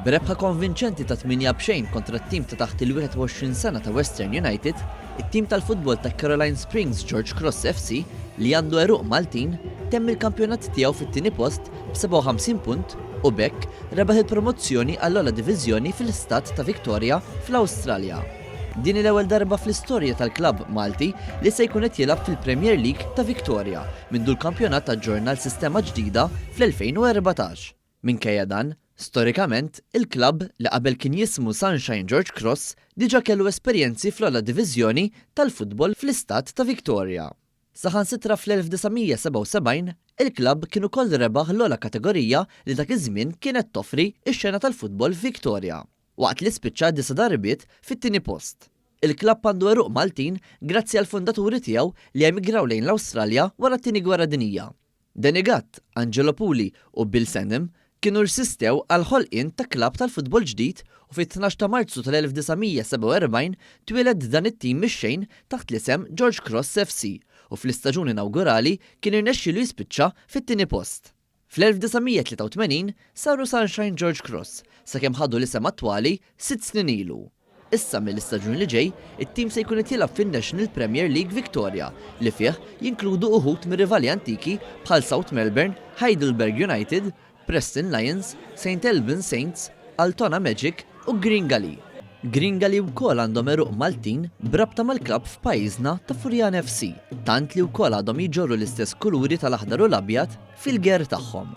B'rebħa konvinċenti ta' 8-0 kontra t-tim ta' taħt il-21 sena ta' Western United, it-tim tal-futbol ta' Caroline Springs George Cross FC li għandu eruq Maltin temm il-kampjonat tiegħu fit-tieni post b'57 punt u bekk rebaħ il-promozzjoni għall-ogħla diviżjoni fil-istat ta' Victoria fl-Awstralja. Din l-ewwel darba fl-istorja tal-klabb Malti li se jkun qed jilgħab fil-Premier League ta' Victoria mindu l-kampjonat taġġorna l-sistema ġdida fl-2014. Minkejja dan, storikament, il-klabb li qabel kien jismu Sunshine George Cross diġa kellu esperjenzi fl-ogħla diviżjoni tal-futbol fl-istat ta' Victoria. Saħansitra fl-1977, il-klabb kienu koll rebaħ l-ogħla kategorija li dak iż-żmien kienet toffri x-xena tal-futbol Victoria, waqt li spiċċa 9 darbiet fit-tieni post. Il-klabb għandu eruq Maltin grazzi għal fondaturi tiegħu li emigraw lejn l-Awstralja wara t-tieni gwerra dinjija. Danny Gatt, Angelo Puli u Bill Sanham kienu rsistew għal ħolqien ta' klabb tal-futbol ġdid u fit-12 ta' Marzu tal-1947 twieled dan it-tim mix-xejn taħt l-isem George Cross FC u fl-istaġun inawgurali kien irnexxielu jispiċċa fit-tieni post. Fl-1983 saru Sunshine George Cross sakemm ħadu l-isem attwali 6 snin ilu. Issa mill-istaġun li ġej, it-tim se jkun qed jilgħab fin-National Premier League Victoria li fih jinkludu uħud mir-rivali antiki bħal South Melbourne, Heidelberg United, Preston Lions, St Albans Saints, Altona Magic u Green Gully. Green Gully wkoll għandhom eruq Maltin brabta mal-klabb f'pajjiżna ta' Furjan FC, tant li wkoll għadhom jiġorru l-istess kuluri tal-aħdar u l-abjad fil-ger tagħhom.